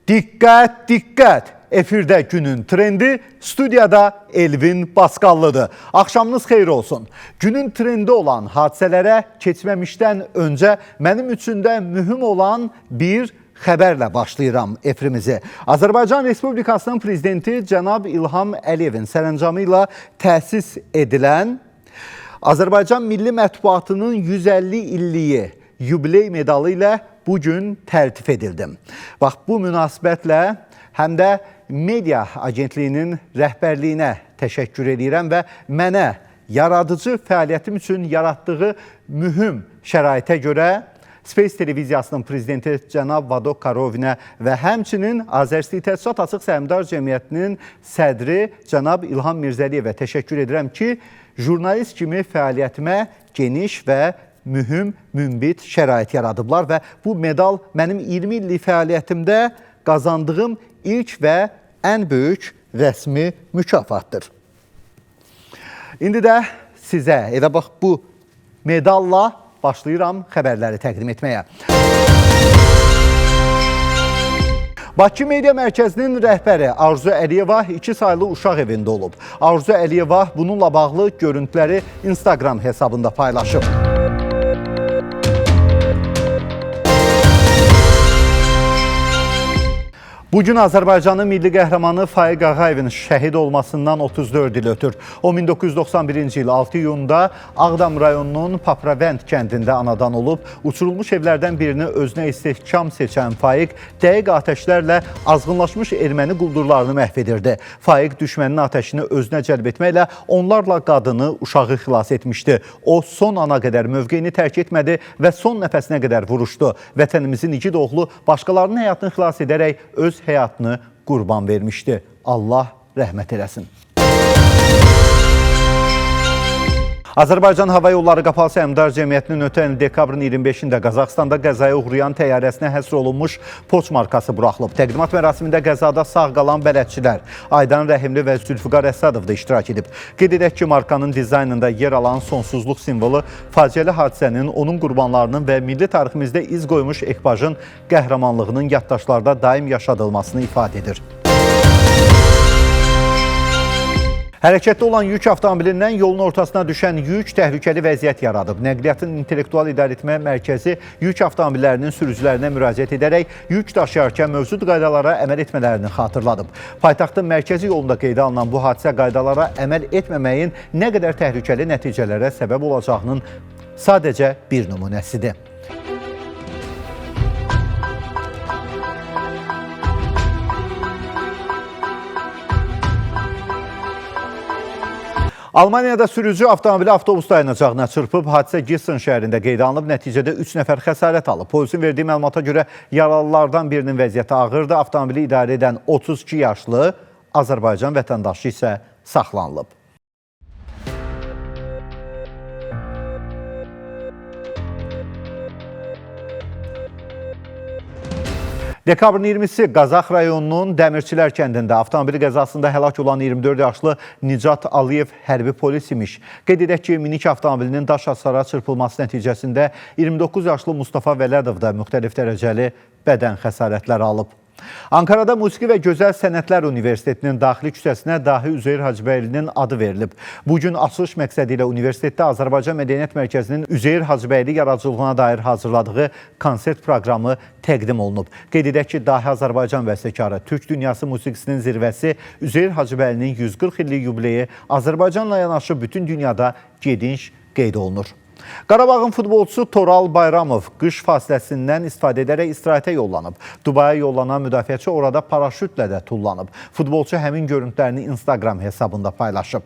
Diqqət, diqqət! Efirdə günün trendi, studiyada Elvin Basqallıdır. Axşamınız xeyir olsun. Günün trendi olan hadisələrə keçməmişdən öncə mənim üçün də mühüm olan bir xəbərlə başlayıram efirimizi. Azərbaycan Respublikasının prezidenti cənab İlham Əliyevin sərəncamı ilə təsis edilən Azərbaycan Milli Mətbuatının 150 illiyi yubiley medalı ilə bugün təltif edildim. Bax, bu münasibətlə həm də media agentliyinin rəhbərliyinə təşəkkür edirəm və mənə yaradıcı fəaliyyətim üçün yaratdığı mühüm şəraitə görə Space televiziyasının prezidenti cənab Vadok Karovinə və həmçinin Azəristlik Tədrisat Açıq Səhmdar Cəmiyyətinin sədri cənab İlham Mirzəliyevə təşəkkür edirəm ki, jurnalist kimi fəaliyyətimə geniş və mühüm, münbit şərait yaradıblar və bu medal mənim 20 illik fəaliyyətimdə qazandığım ilk və ən böyük rəsmi mükafatdır. İndi də sizə elə bax bu medalla başlayıram xəbərləri təqdim etməyə. Bakı Media Mərkəzinin rəhbəri Arzu Əliyeva 2 saylı uşaq evində olub. Arzu Əliyeva bununla bağlı görüntüləri Instagram hesabında paylaşıb. Bugün Azərbaycanın milli qəhrəmanı Faiq Ağayevin şəhid olmasından 34 il ötür. O 1991-ci il 6 iyunda Ağdam rayonunun Papravənd kəndində anadan olub. Uçurulmuş evlərdən birini özünə istehkam seçən Faiq dəqiq atəşlərlə azğınlaşmış erməni quldurlarını məhv edirdi. Faiq düşmənin atəşini özünə cəlb etməklə onlarla qadını, uşağı xilas etmişdi. O son ana qədər mövqeyini tərk etmədi və son nəfəsinə qədər vuruşdu. Vətənimizin igid oğlu başqalarının həyatını xilas edərək öz həyatını qurban vermişdi. Allah rəhmət eləsin. Azərbaycan Hava Yolları Qapalı Səhmdar Cəmiyyətinin ötən dekabrın 25-də Qazaxstanda qəzaya uğrayan təyyarəsinə həsr olunmuş poçt markası buraxılıb. Təqdimat mərasimində qəzada sağ qalan bələdçilər Aydan Rəhimli və Zülfüqar Əsədov da iştirak edib. Qeyd edək ki, markanın dizaynında yer alan sonsuzluq simvolu faciəli hadisənin, onun qurbanlarının və milli tariximizdə iz qoymuş ekipajın qəhrəmanlığının yaddaşlarda daim yaşadılmasını ifadə edir. Hərəkətdə olan yük avtomobilindən yolun ortasına düşən yük təhlükəli vəziyyət yaradıb. Nəqliyyatın İntellektual İdarəetmə Mərkəzi yük avtomobillərinin sürücülərinə müraciət edərək yük daşıyarkən mövcud qaydalara əməl etmələrini xatırladıb. Paytaxtın mərkəzi yolunda qeydə alınan bu hadisə qaydalara əməl etməməyin nə qədər təhlükəli nəticələrə səbəb olacağının sadəcə bir nümunəsidir. Almaniyada sürücü avtomobili avtobus dayanacağına çırpıb, hadisə Gießen şəhərində qeydə alınıb, nəticədə 3 nəfər xəsarət alıb. Polisin verdiyi məlumata görə yaralılardan birinin vəziyyəti ağırdır, avtomobili idarə edən 32 yaşlı Azərbaycan vətəndaşı isə saxlanılıb. Dekabrın 20-si Qazax rayonunun Dəmirçilər kəndində avtomobili qəzasında həlak olan 24 yaşlı Nicat Aliyev hərbi polis imiş. Qeyd edək ki, minik avtomobilinin daş hasara çırpılması nəticəsində 29 yaşlı Mustafa Vələdov da müxtəlif dərəcəli bədən xəsarətləri alıb. Ankarada Musiqi və Gözəl Sənətlər Universitetinin daxili küçəsinə Dahi Üzeyir Hacıbəylinin adı verilib. Bugün açılış məqsədi ilə universitetdə Azərbaycan Mədəniyyət Mərkəzinin Üzeyir Hacıbəyli yaradıcılığına dair hazırladığı konsert proqramı təqdim olunub. Qeyd edək ki, Dahi Azərbaycan bəstəkarı, Türk dünyası musiqisinin zirvəsi Üzeyir Hacıbəylinin 140 illik yubileyi Azərbaycanla yanaşı bütün dünyada geniş qeyd olunur. Qarabağın futbolçusu Toral Bayramov qış fasiləsindən istifadə edərək istirahətə yollanıb. Dubaya yollanan müdafiəçi orada paraşütlə də tullanıb. Futbolçu həmin görüntülərini Instagram hesabında paylaşıb.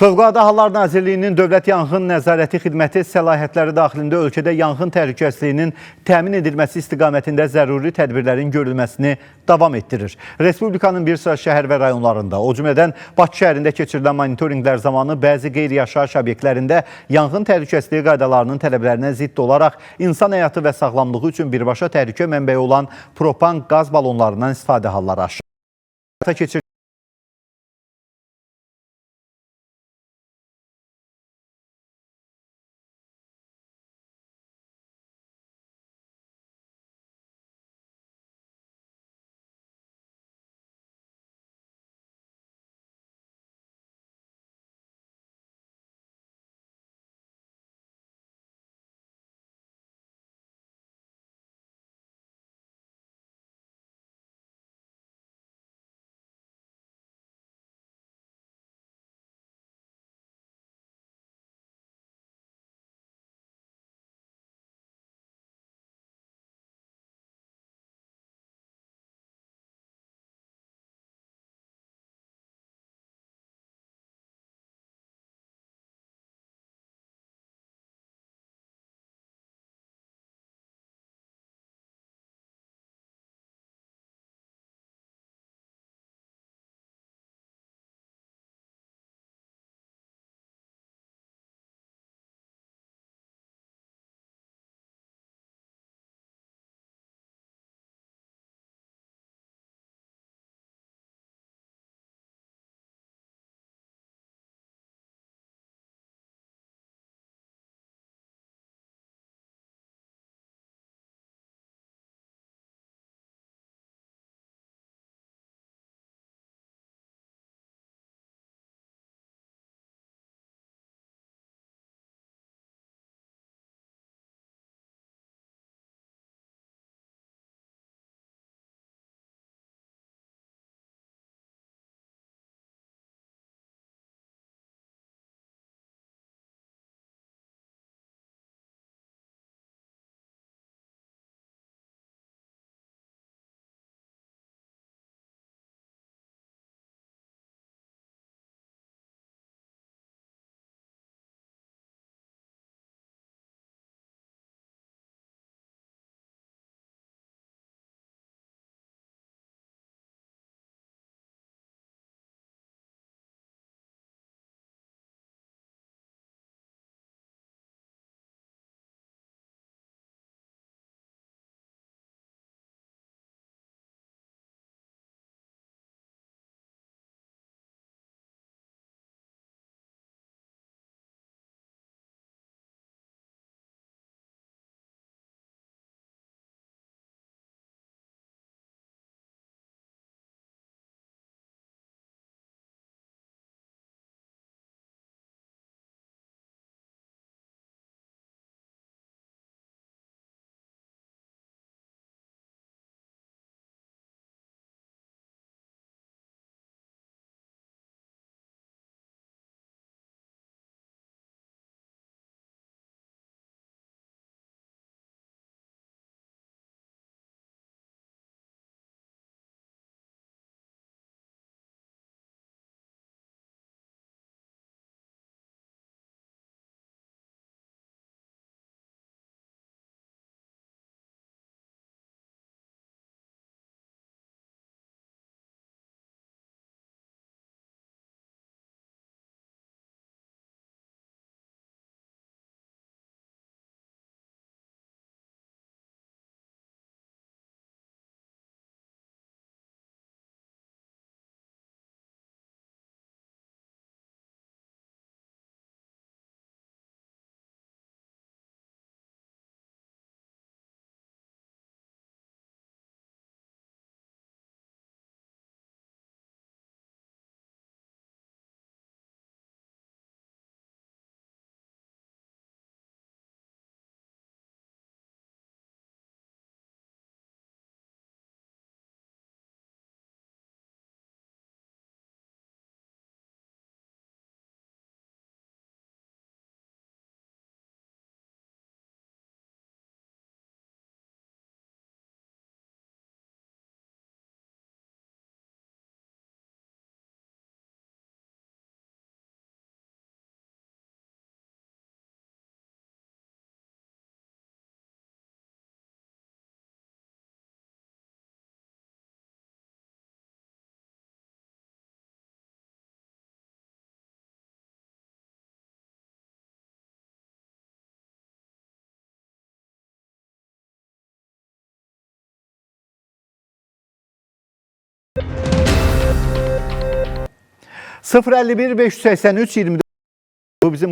Fövqəladə Hallar Nazirliyinin Dövlət Yanğın Nəzarəti Xidməti səlahiyyətləri daxilində ölkədə yanğın təhlükəsizliyinin təmin edilməsi istiqamətində zəruri tədbirlərin görülməsini davam etdirir. Respublikanın bir sıra şəhər və rayonlarında, o cümlədən Bakı şəhərində keçirilən monitorinqlər zamanı bəzi qeyri-yaşayış obyektlərində yanğın təhlükəsizliyi qaydalarının tələblərinə zidd olaraq insan həyatı və sağlamlığı üçün birbaşa təhlükə mənbəyi olan propan qaz balonlarından istifadə halları aşırır. 051 583 24 bu bizim